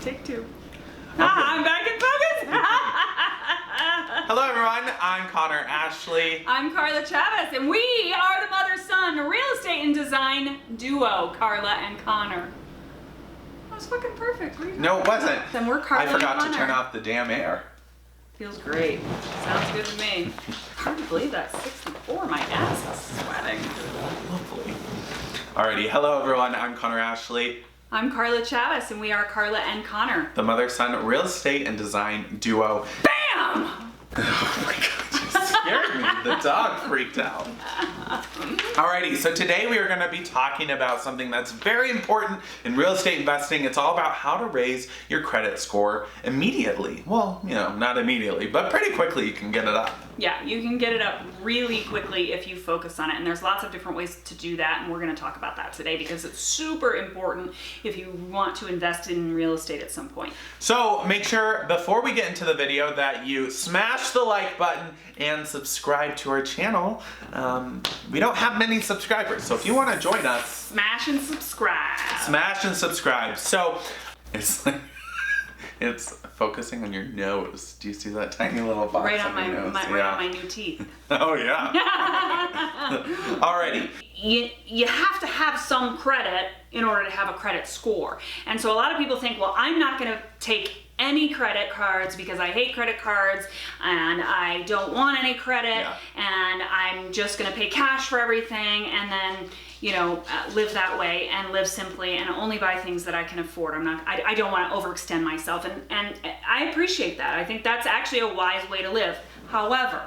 Take two. Okay. I'm back in focus. Hello everyone, I'm Connor Ashley. I'm Carla Chavez, and we are the mother-son real estate and design duo, Carla and Connor. That was fucking perfect. No, it wasn't. Then we're Carla I forgot and Connor. to turn off the damn air. Feels great. Sounds good to me. Hard to believe that's 64. My ass is sweating. Lovely. Alrighty, hello everyone, I'm Connor Ashley. I'm Carla Chavez, and we are Carla and Connor. The mother-son real estate and design duo. BAM! Oh my god, you scared me. The dog freaked out. Alrighty, so today we are going to be talking about something that's very important in real estate investing. It's all about how to raise your credit score immediately. Well, you know, not immediately, but pretty quickly you can get it up. Yeah, you can get it up really quickly if you focus on it, and there's lots of different ways to do that, and we're going to talk about that today because it's super important if you want to invest in real estate at some point. So make sure before we get into the video that you smash the like button and subscribe to our channel. We don't have many subscribers, so if you want to join us, Smash and subscribe. smash and subscribe. So it's like it's focusing on your nose. Do you see that tiny little box Right on on my, your nose? right on my new teeth. Oh yeah. Alrighty. You have to have some credit in order to have a credit score. And so a lot of people think, well, I'm not going to take any credit cards because I hate credit cards and I don't want any credit, and I'm just going to pay cash for everything and then, you know, live that way and live simply and only buy things that I can afford. I don't want to overextend myself, and I appreciate that. I think that's actually a wise way to live. However,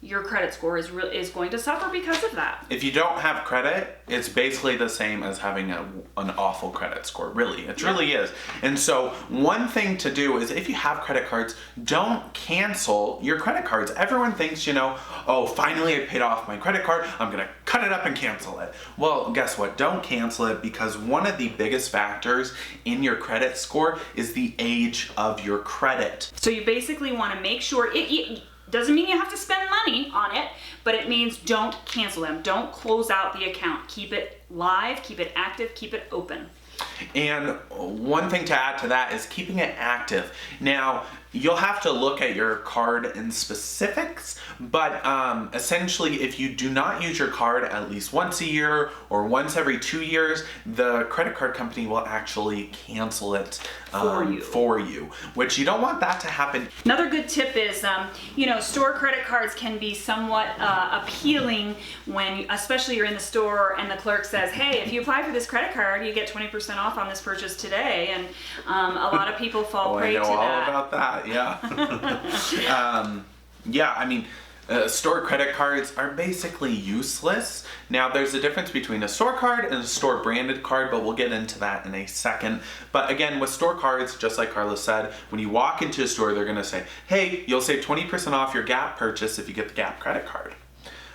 your credit score is going to suffer because of that. If you don't have credit, it's basically the same as having an awful credit score, really. It really is. And so one thing to do is if you have credit cards, don't cancel your credit cards. Everyone thinks, you know, oh, finally I paid off my credit card, I'm gonna cut it up and cancel it. Well, guess what? Don't cancel it, because one of the biggest factors in your credit score is the age of your credit. So you basically want to make sure it doesn't mean you have to spend money on it, but it means don't cancel them. Don't close out the account. Keep it live, keep it active, keep it open. And one thing to add to that is keeping it active. Now, you'll have to look at your card in specifics, but essentially if you do not use your card at least once a year or once every 2 years, the credit card company will actually cancel it for you, which you don't want that to happen. Another good tip is, you know, store credit cards can be somewhat appealing when, especially you're in the store and the clerk says, hey, if you apply for this credit card, you get 20% off on this purchase today, and a lot of people fall prey to that. I know all about that. Yeah. Yeah, I mean, store credit cards are basically useless. Now, there's a difference between a store card and a store branded card, but we'll get into that in a second. But again, with store cards, just like Carla said, when you walk into a store, they're gonna say, hey, you'll save 20% off your Gap purchase if you get the Gap credit card.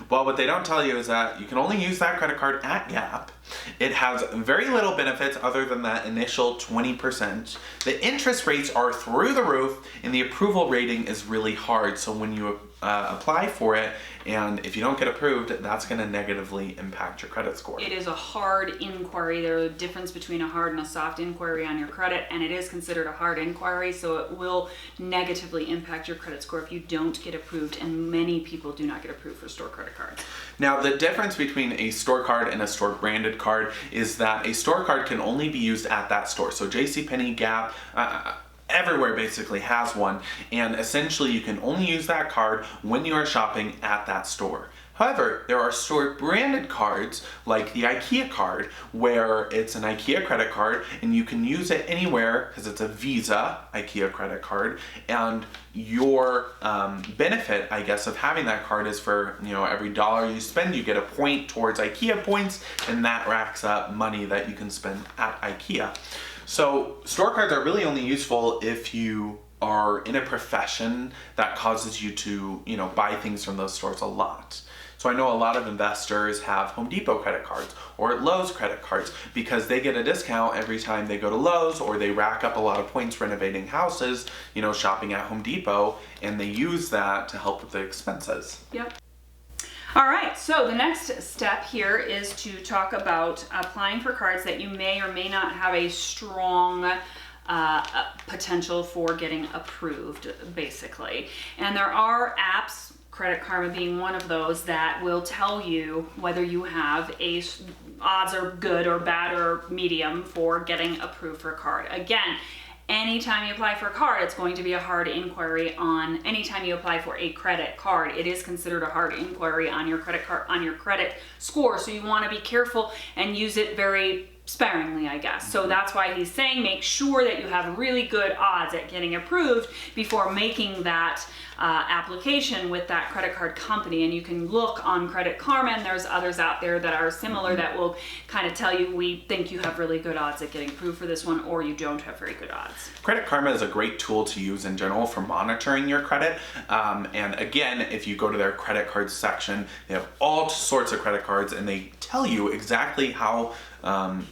Well, what they don't tell you is that you can only use that credit card at Gap. It has very little benefits other than that initial 20%. The interest rates are through the roof, and the approval rating is really hard. So when you apply for it, and if you don't get approved, that's going to negatively impact your credit score. It is a hard inquiry. There's a difference between a hard and a soft inquiry on your credit, and it is considered a hard inquiry, so it will negatively impact your credit score if you don't get approved, and many people do not get approved for store credit cards. Now, the difference between a store card and a store branded card is that a store card can only be used at that store. So JCPenney, Gap, everywhere basically has one, and essentially you can only use that card when you are shopping at that store. However, there are store branded cards like the IKEA card, where it's an IKEA credit card and you can use it anywhere because it's a Visa IKEA credit card, and your benefit, I guess, of having that card is for, you know, every dollar you spend, you get a point towards IKEA points, and that racks up money that you can spend at IKEA. So store cards are really only useful if you are in a profession that causes you to, you know, buy things from those stores a lot. So I know a lot of investors have Home Depot credit cards or Lowe's credit cards because they get a discount every time they go to Lowe's, or they rack up a lot of points renovating houses, you know, shopping at Home Depot, and they use that to help with the expenses. Yep. All right, so the next step here is to talk about applying for cards that you may or may not have a strong potential for getting approved, basically. And there are apps, Credit Karma being one of those, that will tell you whether you have odds are good or bad or medium for getting approved for a card. Again, anytime you apply for a card, it's going to be a hard inquiry on, anytime you apply for a credit card, it is considered a hard inquiry on your credit card, on your credit score. So you want to be careful and use it very sparingly, I guess. So that's why he's saying make sure that you have really good odds at getting approved before making that application with that credit card company. And you can look on Credit Karma, and there's others out there that are similar that will kind of tell you, we think you have really good odds at getting approved for this one, or you don't have very good odds. Credit Karma is a great tool to use in general for monitoring your credit. And again, if you go to their credit cards section, they have all sorts of credit cards, and they tell you exactly how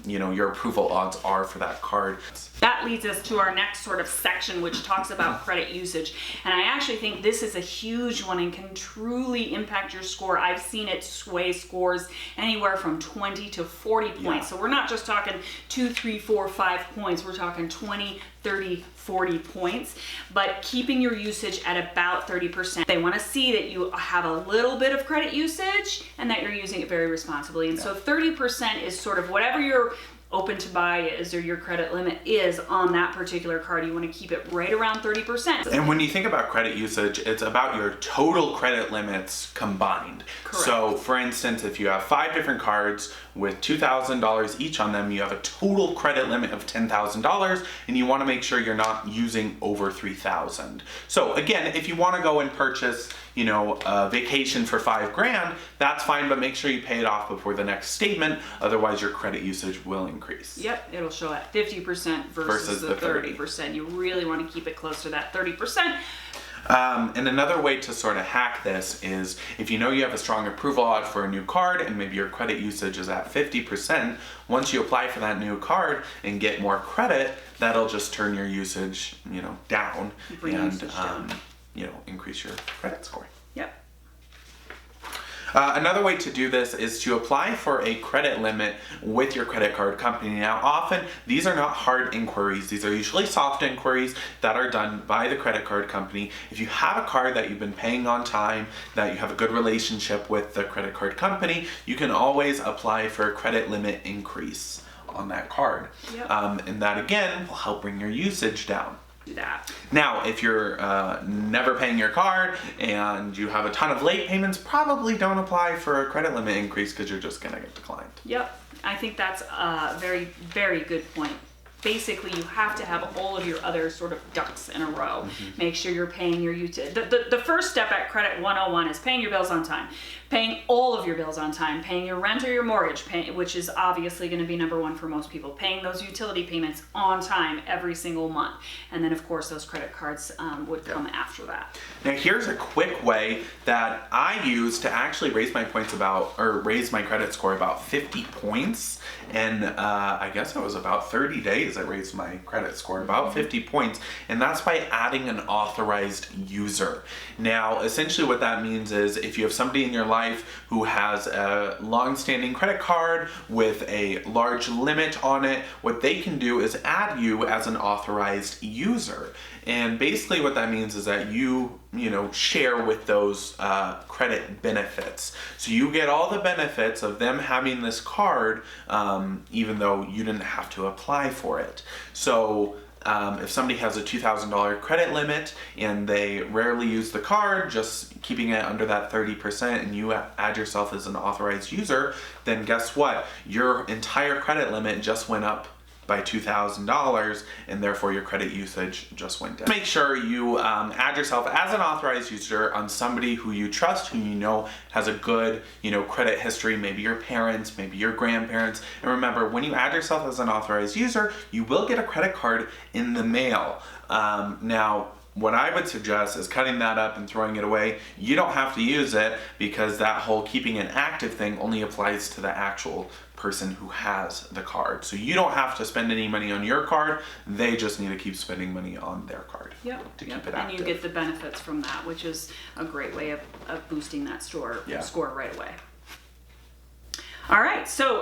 your approval odds are for that card. That leads us to our next sort of section, which talks about credit usage. And I actually think this is a huge one and can truly impact your score. I've seen it sway scores anywhere from 20 to 40 points. Yeah. So we're not just talking 2, 3, 4, 5 points. We're talking 20, 30, 40 points. But keeping your usage at about 30%. They want to see that you have a little bit of credit usage and that you're using it very responsibly. And so 30% is sort of whatever your open to buy is, or your credit limit is on that particular card. You want to keep it right around 30%. And when you think about credit usage, it's about your total credit limits combined. Correct. So for instance, if you have 5 different cards with $2,000 each on them, you have a total credit limit of $10,000, and you want to make sure you're not using over $3,000. So again, if you want to go and purchase, a vacation for $5,000, that's fine, but make sure you pay it off before the next statement, otherwise your credit usage will increase. Yep, it'll show at 50% versus the 30%. You really want to keep it close to that 30%. And another way to sort of hack this is if you know you have a strong approval odd for a new card and maybe your credit usage is at 50%, once you apply for that new card and get more credit, that'll just turn your usage, down and increase your credit score. Yep. Another way to do this is to apply for a credit limit with your credit card company. Now, often these are not hard inquiries. These are usually soft inquiries that are done by the credit card company. If you have a card that you've been paying on time, that you have a good relationship with the credit card company, you can always apply for a credit limit increase on that card. Yep. And that again will help bring your usage down. Do that. Now, if you're never paying your card and you have a ton of late payments, probably don't apply for a credit limit increase because you're just going to get declined. Yep. I think that's a very, very good point. Basically, you have to have all of your other sort of ducks in a row. Make sure you're paying your utility. The first step at Credit 101 is paying your bills on time. Paying all of your bills on time. Paying your rent or your mortgage, which is obviously going to be number one for most people. Paying those utility payments on time every single month. And then, of course, those credit cards would come after that. Now, here's a quick way that I use to actually raise my credit score about 50 points. And I guess it was about 30 days I raised my credit score, about 50 points. And that's by adding an authorized user. Now, essentially what that means is if you have somebody in your life who has a long-standing credit card with a large limit on it, what they can do is add you as an authorized user. And basically what that means is that you share with those credit benefits. So you get all the benefits of them having this card, even though you didn't have to apply for it. So if somebody has a $2,000 credit limit and they rarely use the card, just keeping it under that 30%, and you add yourself as an authorized user, then guess what? Your entire credit limit just went up by $2,000, and therefore your credit usage just went down. Make sure you add yourself as an authorized user on somebody who you trust, who you know has a good credit history, maybe your parents, maybe your grandparents. And remember, when you add yourself as an authorized user, you will get a credit card in the mail. Now, what I would suggest is cutting that up and throwing it away. You don't have to use it because that whole keeping it active thing only applies to the actual person who has the card. So you don't have to spend any money on your card. They just need to keep spending money on their card to keep it active. And you get the benefits from that, which is a great way of boosting that score right away. All right, so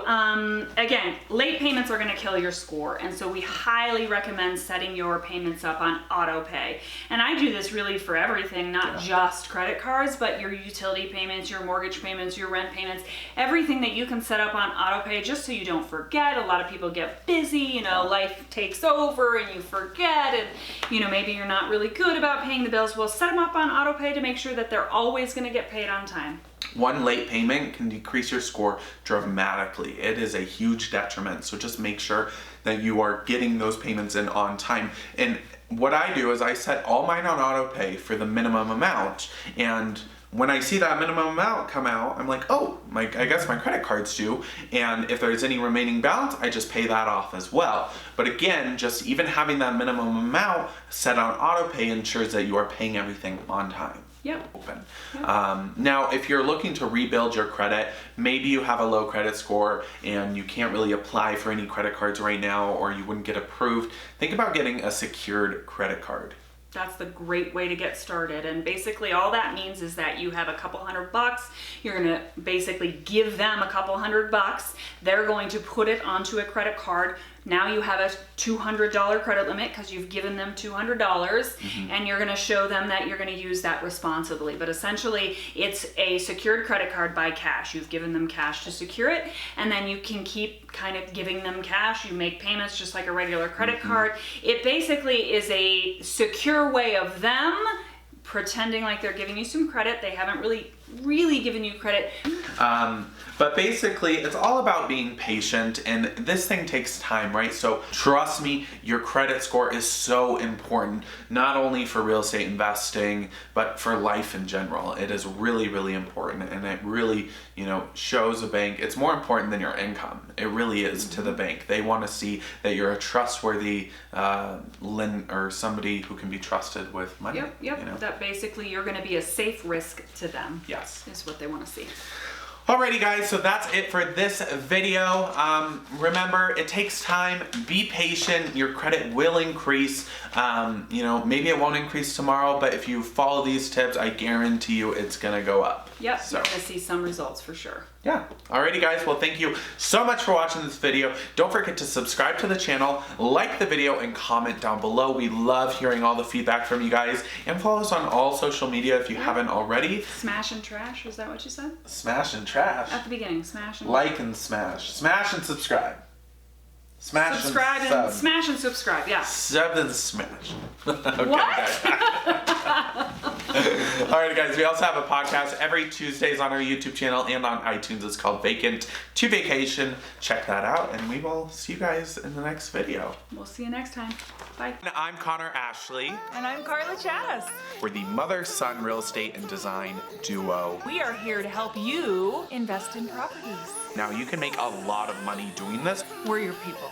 again, late payments are gonna kill your score, and so we highly recommend setting your payments up on auto pay. And I do this really for everything, not just credit cards, but your utility payments, your mortgage payments, your rent payments, everything that you can set up on auto pay just so you don't forget. A lot of people get busy, you know, life takes over and you forget, and you know, maybe you're not really good about paying the bills. Well, set them up on auto pay to make sure that they're always gonna get paid on time. One late payment can decrease your score dramatically. It is a huge detriment. So just make sure that you are getting those payments in on time. And what I do is I set all mine on auto pay for the minimum amount. And when I see that minimum amount come out, I'm like, oh, I guess my credit card's due. And if there's any remaining balance, I just pay that off as well. But again, just even having that minimum amount set on auto pay ensures that you are paying everything on time. Yep. Open. Now, if you're looking to rebuild your credit, maybe you have a low credit score and you can't really apply for any credit cards right now, or you wouldn't get approved, think about getting a secured credit card. That's the great way to get started. And basically all that means is that you have a couple $100. You're gonna basically give them a couple $100. They're going to put it onto a credit card. Now you have a $200 credit limit because you've given them $200, and you're gonna show them that you're gonna use that responsibly. But essentially it's a secured credit card by cash. You've given them cash to secure it, and then you can keep kind of giving them cash. You make payments just like a regular credit card. It basically is a secure way of them pretending like they're giving you some credit. They haven't really given you credit. But basically, it's all about being patient, and this thing takes time, right? So trust me, your credit score is so important, not only for real estate investing, but for life in general. It is really, really important, and it really, you know, shows a bank. It's more important than your income. It really is to the bank. They want to see that you're a trustworthy or somebody who can be trusted with money. Yep. You know? That basically you're going to be a safe risk to them. Yes. Is what they want to see. Alrighty guys, so that's it for this video. Remember, it takes time. Be patient. Your credit will increase. You know, maybe it won't increase tomorrow, but if you follow these tips, I guarantee you it's gonna go up. Yep, so you're gonna see some results for sure. Yeah. Alrighty guys, well thank you so much for watching this video. Don't forget to subscribe to the channel, like the video, and comment down below. We love hearing all the feedback from you guys. And follow us on all social media if you haven't already. Smash and trash, is that what you said? Smash and trash. At the beginning, smash and like and smash. Smash and subscribe. Smash subscribe and sub. smash and subscribe, yeah. Sub and smash. Okay, what? Alright guys, we also have a podcast every Tuesdays on our YouTube channel and on iTunes. It's called Vacant to Vacation. Check that out, and we will see you guys in the next video. We'll see you next time. Bye. I'm Connor Ashley. And I'm Carla Conner. We're the mother-son real estate and design duo. We are here to help you invest in properties. Now you can make a lot of money doing this. We're your people.